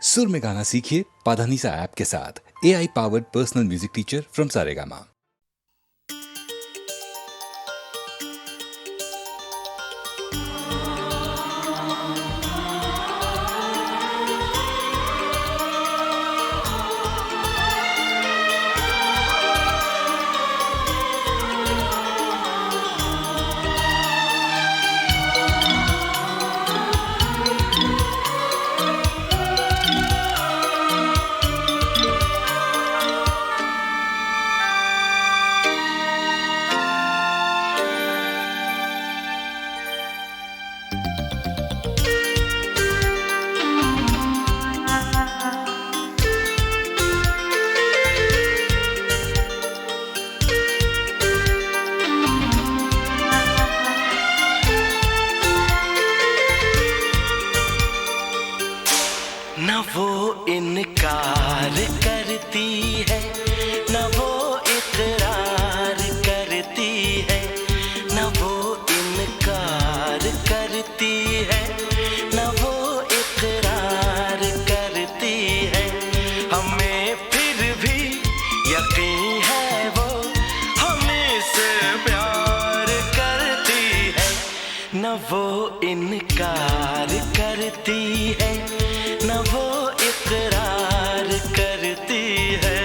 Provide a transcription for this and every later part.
सुर में गाना सीखिए पाधानीसा ऐप के साथ। AI powered personal music teacher from Saregama. न वो इनकार करती है, न वो इकरार करती है, न वो इनकार करती है, न वो इकरार करती है। हमें फिर भी यकीन है वो हमें से प्यार करती है। न वो इनकार करती है, न वो इकरार करती है।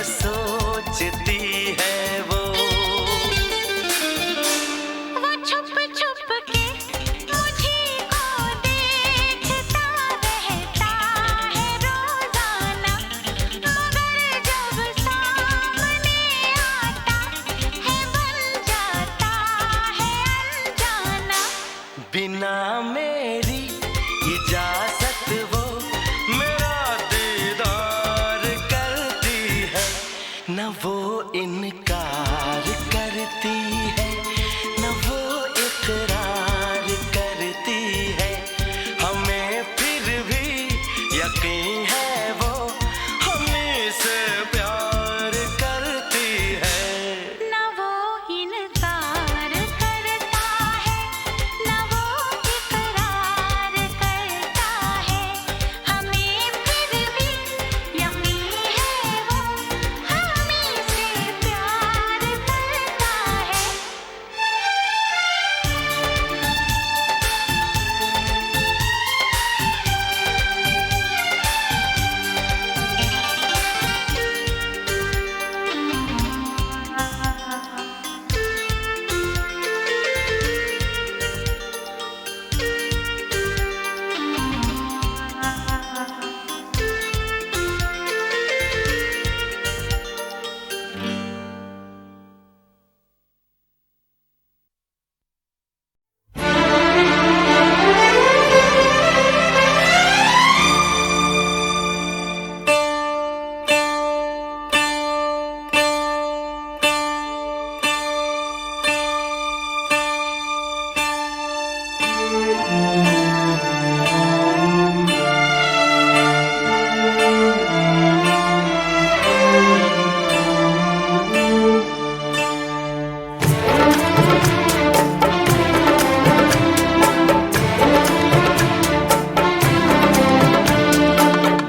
सोचती है वो छुप छुप के मुझे को देखता रहता है रोजाना, मगर जब सामने आता है बन जाता है अनजाना। बिना मेरी इजाजत वो मेरा दीदार करती है, न वो इनकार करती है न वो इकरार करती है। हमें फिर भी यकीन है वो हमें से प्यार करती है। न वो इनकार करता है न वो इकरार करता है, हमें फिर भी यकीन है वो हमें से प्यार करता है।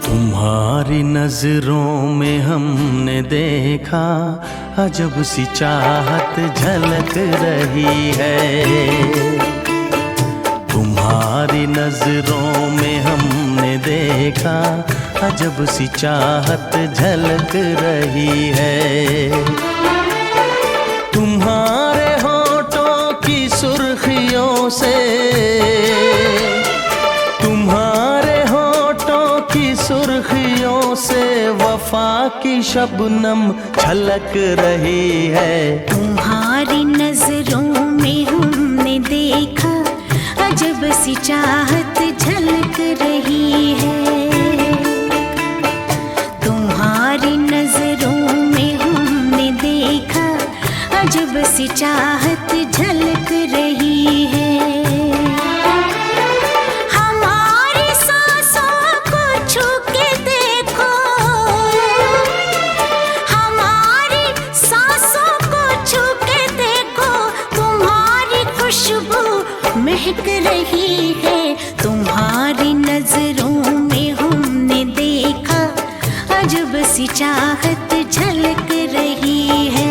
तुम्हारी नजरों में हमने देखा अजब सी चाहत झलक रही है। तुम्हारी नजरों में हमने देखा अजब सी चाहत झलक रही है। तुम्हारे होठों की सुर्खियों से, तुम्हारे होठों की सुर्खियों से वफा की शबनम छलक रही है। तुम्हारी नजरों में हमने देखा अजब सी चाहत झलक रही है। तुम्हारी नजरों में हमने देखा अजब सी चाहत झलक रही है। हमारी सांसों को छू के देखो, हमारी सांसों को छू के देखो, तुम्हारी खुशबू महक रही है। तुम्हारी नजरों में हमने देखा अजब सी चाहत झलक रही है।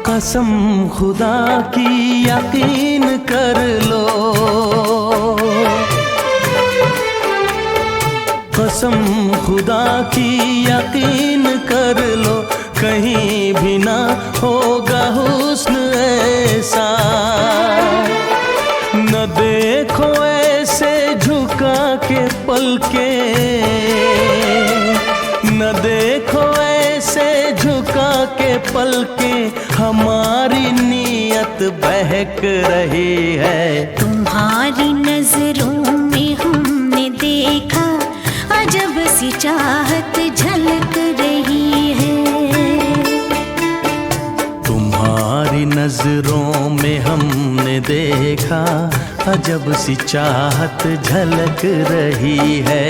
कसम खुदा की यकीन कर लो, कसम खुदा की यकीन कर लो, कहीं भी ना होगा हुस्न ऐसा। न देखो ऐसे झुका के पलके, न देखो ऐसे झुका के पलके, हमारी नीयत बहक रही है। तुम्हारी नजरों में हमने देखा अजब सी चाहत झलक रही है। तुम्हारी नजरों में हमने देखा अजब सी चाहत झलक रही है।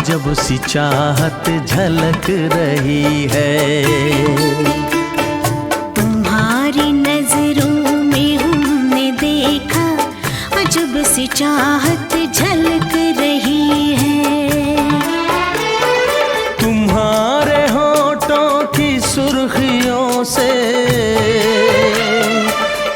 अजब सी चाहत झलक रही है। तुम्हारी नजरों में हमने देखा अजब सी चाहत झलक रही है। तुम्हारे होठों की सुर्खियों से,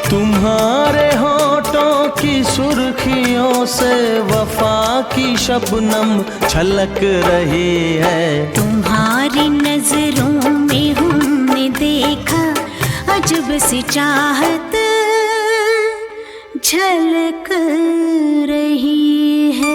तुम्हारे होठों की सुर्खियों से वफा की शबनम छलक रही है। तुम्हारी नजरों में हमने देखा अजब सी चाहत झलक रही है।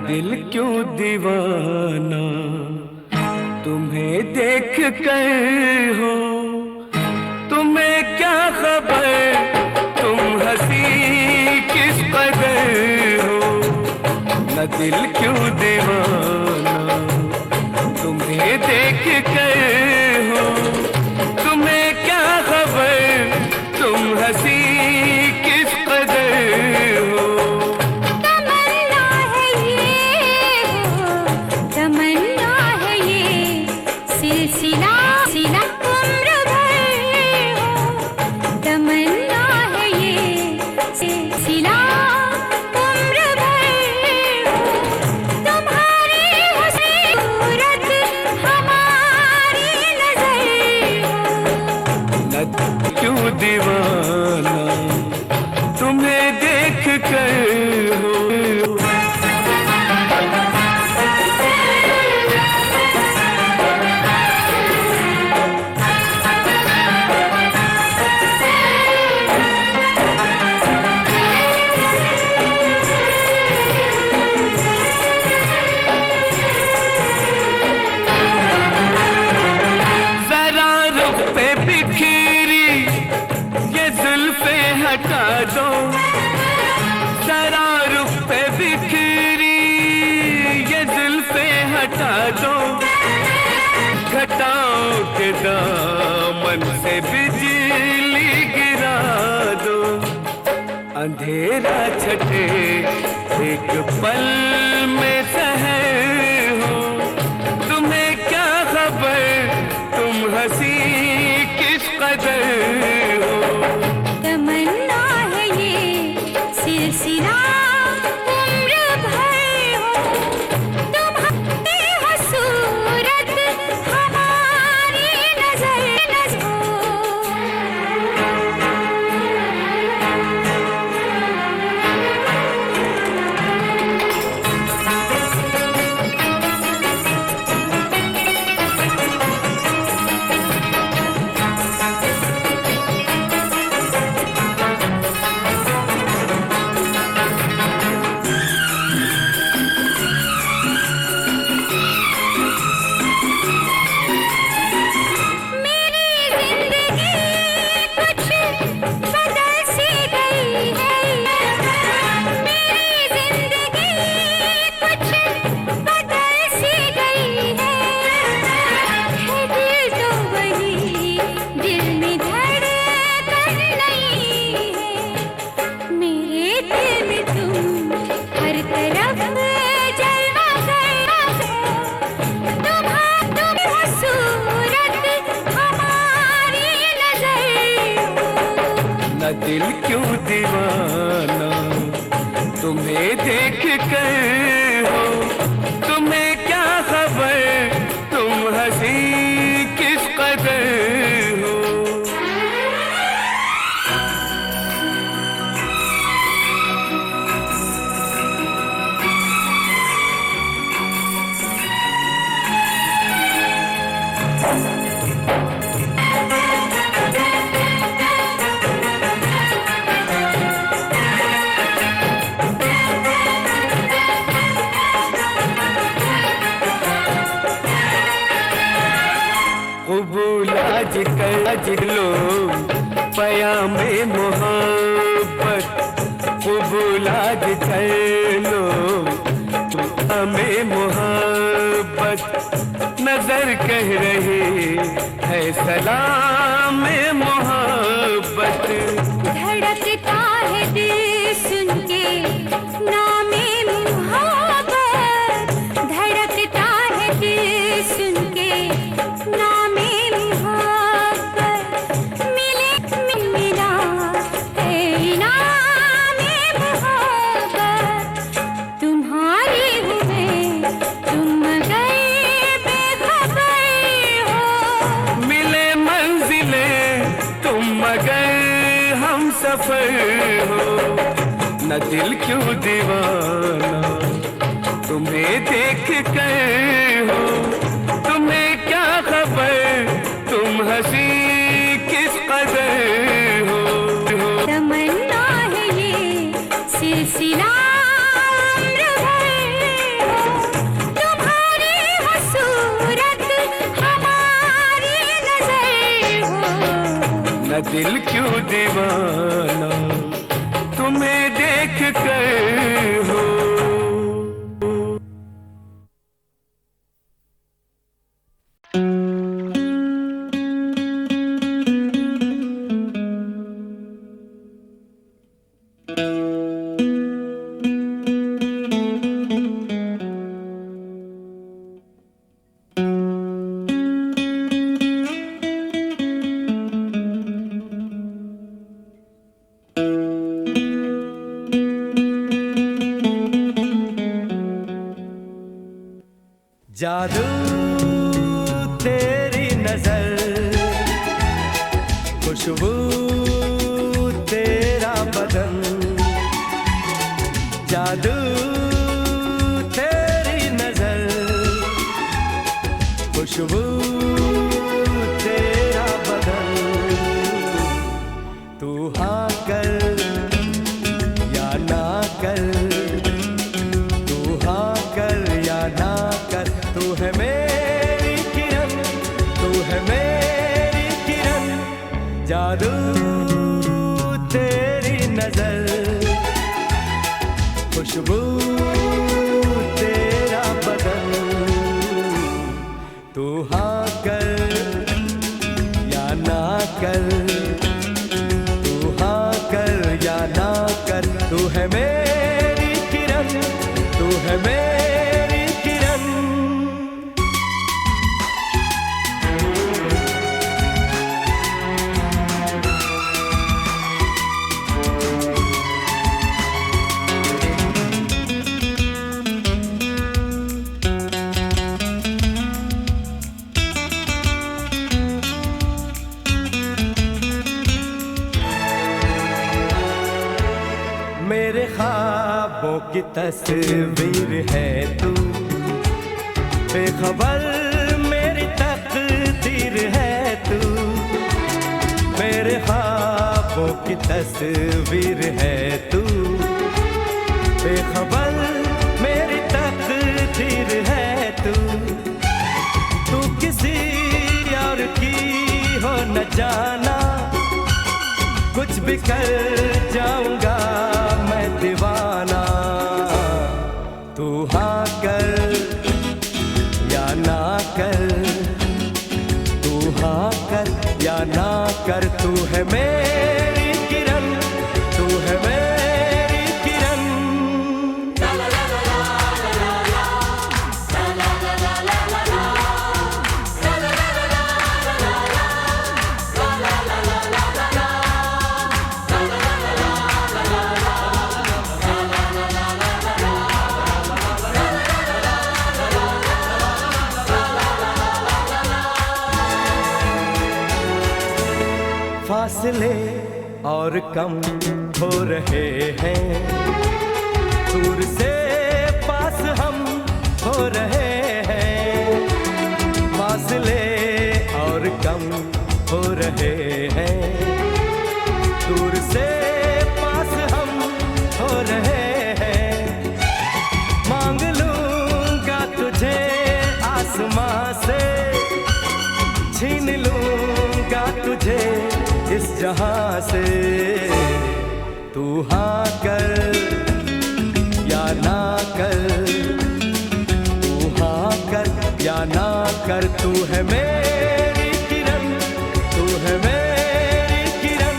दिल क्यों दीवाना तुम्हें देख कर हो, तुम्हें क्या खबर तुम हंसी किस कदर हो। न दिल क्यों दीवाना तुम्हें देख कर हो, तुम्हें क्या खबर तुम हंसी किस कदर हो। क्यों दीवाना तुम्हें देख कर हो। हटा दो जरा रुख पे बिखरी ये जुल्फे हटा दो, घटाओ के दामन से बिजली गिरा दो। अंधेरा छटे एक पल में शहर हो, तुम्हें क्या खबर तुम हंसी किस कदर हो। तमन्ना है ये सिलसिला उम्र भर हो, तुम्हारी हो सूरत हमारी नजर हो। दिल क्यों दीवाना तुम्हें देख कर हो, तुम्हें क्या खबर तुम हंसी किस कदर हो। आज लो पयामे मोहब्बत कबूल आज कर लो हमें मोहब्बत नजर कह रही है सलाम मोहब्बत धड़कता है दिल सुन के नामे मोहब्बत धड़कता है दिल सुन के नामे मोहब्बत मिले मिला है नामे मोहब्बत तुम्हारी हूँ मैं तुम मगर बेखबर हो मिले मंजिले तुम मगर हम सफर हो न दिल क्यों दीवाना तुम्हें देख कर हो तुम्हें क्या खबर तुम हंसी किस कदर हो तमन्ना है ये सिलसिला उम्र भर हो तुम्हारी हो सूरत हमारी नजर हो न दिल क्यों दीवाना तुम्हें देख कर हो जादू तेरी नजर खुशबू तेरा बदन जादू तेरी नजर खुशबू तेरा बदन तू हाँ कर या ना कर तू हाँ कर या ना कर तू है मेरी किरण तू है मेरी किरण जादू तेरी नजर खुशबू तेरा बदन तू हाँ कर या ना कर तू हाँ कर या ना कर तू है मेरी किरण तू है मेरी किरण मेरे ख्वाबों की तस्वीर है तू बेखबर मेरी तकदीर है तू मेरे ख्वाबों की तस्वीर है तू बेखबर मेरी तकदीर है तू तू किसी और की हो न जाना कुछ भी कर जाऊंगा मैं दीवाना तू हाँ कर या ना कर तू हाँ कर या ना कर तू है मेरी किरण तू है मेरी किरण फासले और कम हो रहे हैं दूर से पास हम हो रहे हैं फासले और कम हो रहे हैं दूर से पास हम हो रहे हैं मांग लूंगा तुझे आसमां से छीन लूंगा जहां से तू हाँ कर या ना कर, तू हाँ कर या ना कर, तू है मेरी किरण, तू है मेरी किरण,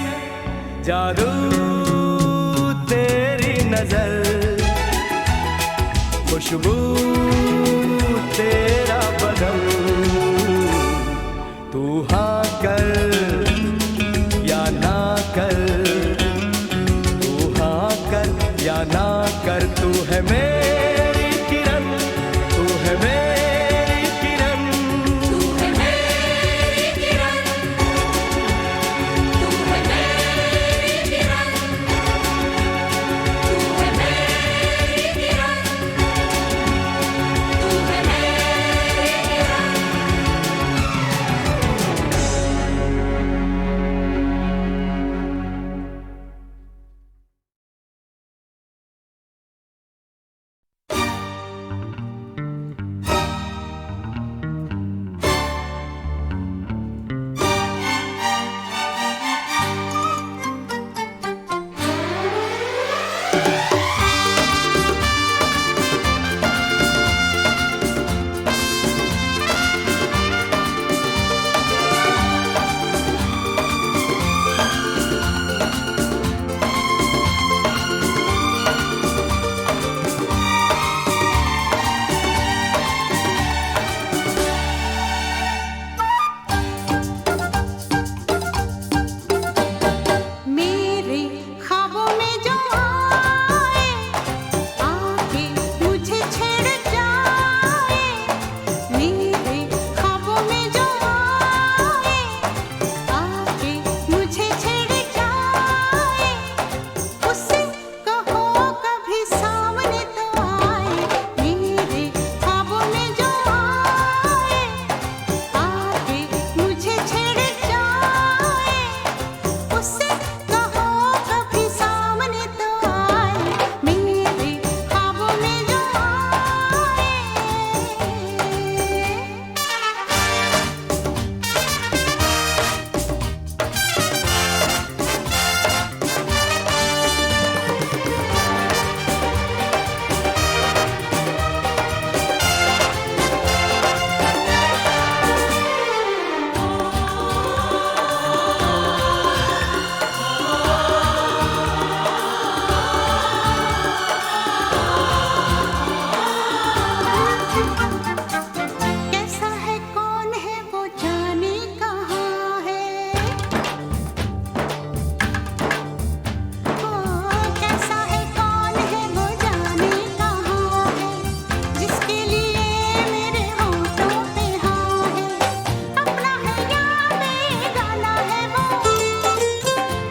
जादू तेरी नजर, खुशबू तेरा बदन, तू हाँ कर या ना कर, तू हाँ कर या ना कर, तू है मेरी किरण, तू है मेरी किरण, तू है मेरी किरण, तू है मेरी किरण, तू है मेरी किरण, तू है मेरी किरण। मेरे ख्वाबों में जो आए, आके मुझे छेड़ जाए, मेरे ख्वाबों में जो आए, आके मुझे छेड़ जाए, उससे कहो कभी सामने तो आए, मेरे ख्वाबों में जो आए, आके मुझे छेड़ जाए, उससे कहो कभी सामने तो आए, मेरे ख्वाबों में जो आए। कैसा है कौन है वो जाने कहाँ है, ओ कैसा है कौन है वो जाने कहाँ है, जिसके लिए मेरे होठों पे हाँ है, अपना है या बेगाना है वो,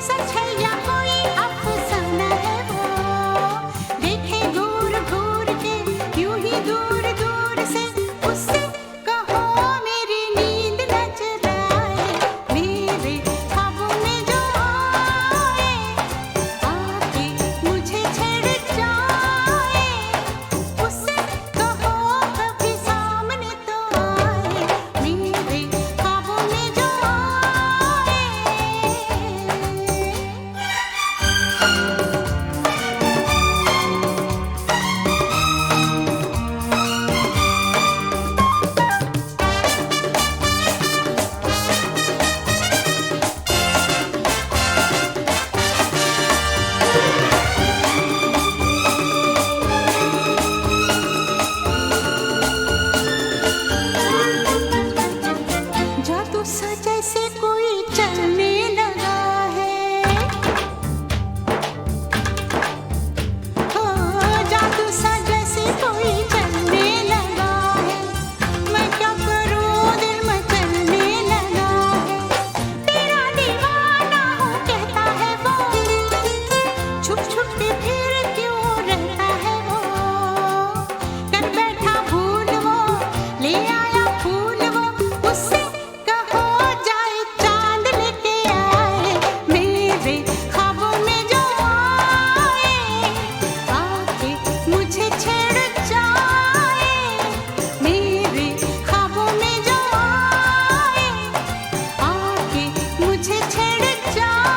सच है या कोई अफसाना है वो, देखे घूर घूर के यूं ही दूर दूर से, उससे कहो मेरी नींद न चुराए, मेरे ख्वाबों में जो आए, आके मुझे छेड़ जाए, उससे कहो कभी सामने तो आए, मेरे ख्वाबों में जो आए। जादू सा जैसे कोई चलने लगा है, ओ जादू सा जैसे कोई चलने लगा है, मैं क्या करूं दिल मचलने लगा है, तेरा दीवाना हूँ कहता है वो, छुप छुप के फिर क्यों रहता है वो, कर बैठा भूल वो, ले आया फूल वो, उससे कहो जाए चांद लेके आए, मेरे ख्वाबों में जो आए, आके मुझे छेड़ जाए, मेरे ख्वाबों में जो आए, आके मुझे छेड़ जाए।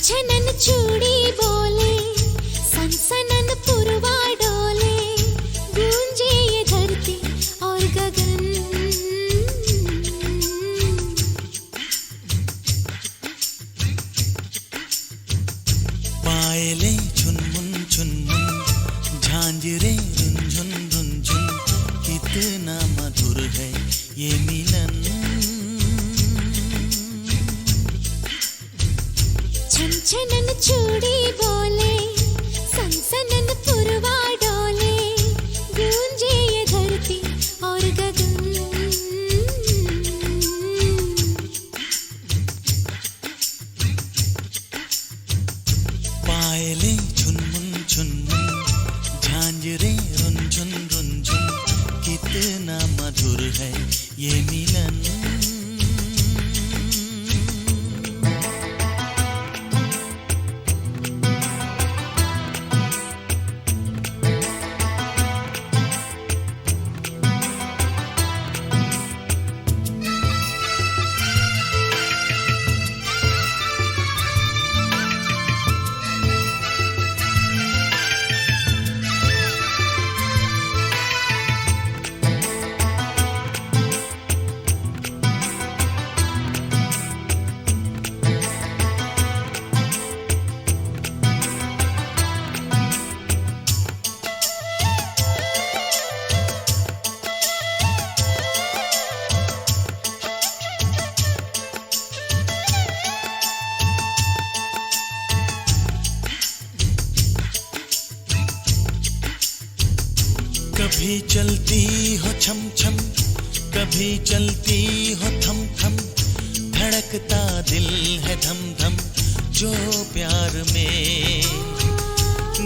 छनछनन चूड़ी बोले, सनसनन पुरवा डोले, गूंजे ये धरती और गगन। पायले चुनमुन चुनमुन, झांझरे रुंझुन रुंझुन, कितना मधुर है ये मिलन। छनछनन चूड़ी बोले, सनसनन पुरवा डोले, गूंजे ये धरती और गगन। पायले चुनमुन चुनमुन, झांझरे रुंझुन रुंझुन, कितना मधुर है ये मिलन। कभी चलती हो छम छम, कभी चलती हो थम थम, धड़कता दिल है धम धम जो प्यार में।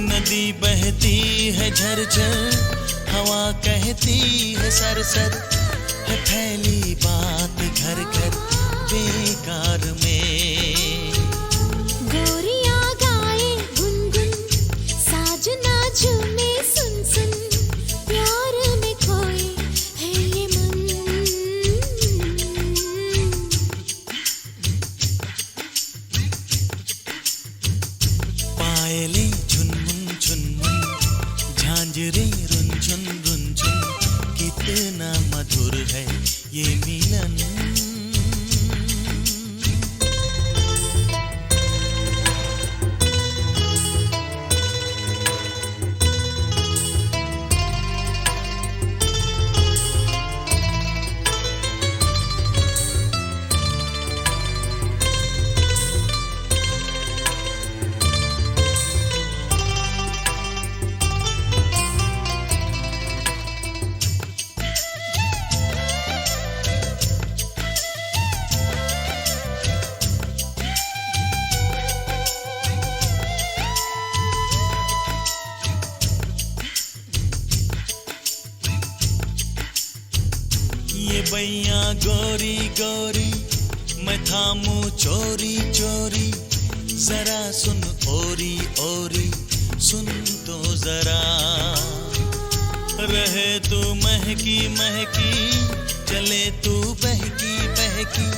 नदी बहती है झरझर, हवा कहती है सरसर, है फैली बात घर घर बेकार में। गोरियां गाए गुनगुन, साजना झूमे सुन सुन, प्यार में खोए है ये मन। पायले चुनमुन चुनमुन, झांझरे रुंझुन रुंझुन, कितना मधुर है ये मिलन। ये बैया गोरी गोरी, मैं थामू चोरी चोरी, जरा सुन ओरी ओरी, सुन तो जरा। रहे तू महकी महकी, चले तू बहकी बहकी,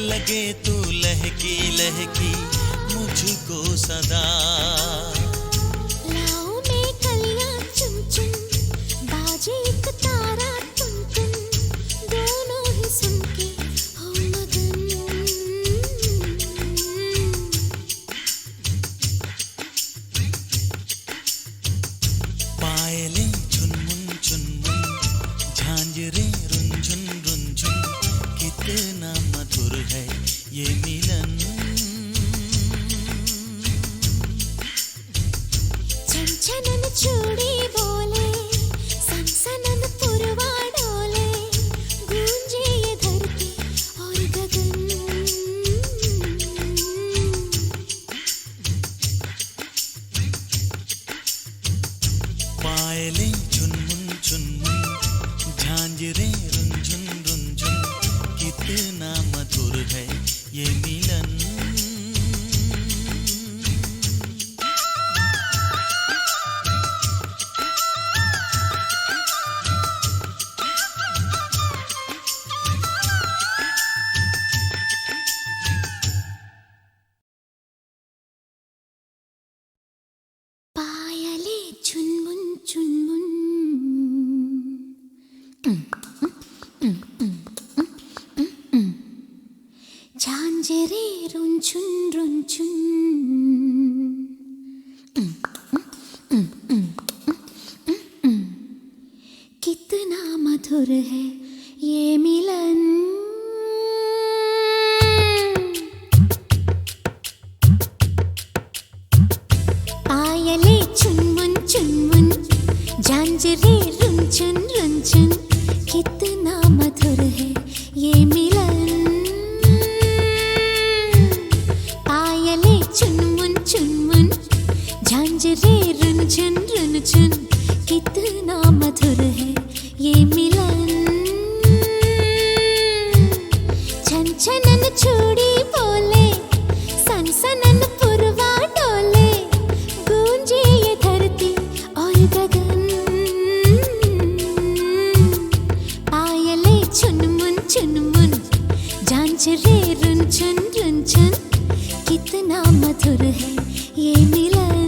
लगे तू लहकी लहकी मुझको सदा। लाओ में कलियां चुन चुन, बाजे एक तारा टुन टुन, दोनों ही सुन के हो मगन। पायले चुनमुन चुनमुन, झांझरे रुंझुन रुंझुन, कितना मधुर है ये मिलन। छनछनन चूड़ी बोले, सनसनन पुरवा डोले, गूंजे ये धरती और गगन। पायले चुनमुन चुनमुन, झांझरे रुंझुन रुंझुन, कितना मधुर है ये मिलन। झांझरे रुनझुन रुनझुन कितना मधुर है ये मिलन पायले चुनमुन चुनमुन झांझरे रुनझुन रुनझुन कितना मधुर है ये मिलन पायले चुनमुन चुनमुन झांझरे रुनझुन रुनझुन कितना मधुर है ये मिलन छन छनन चूड़ी बोले सनसनन पुरवा डोले गूंजे ये धरती और गगन पायले चुनमुन चुनमुन झांझरे रुनझुन रुनझुन कितना मधुर है ये मिलन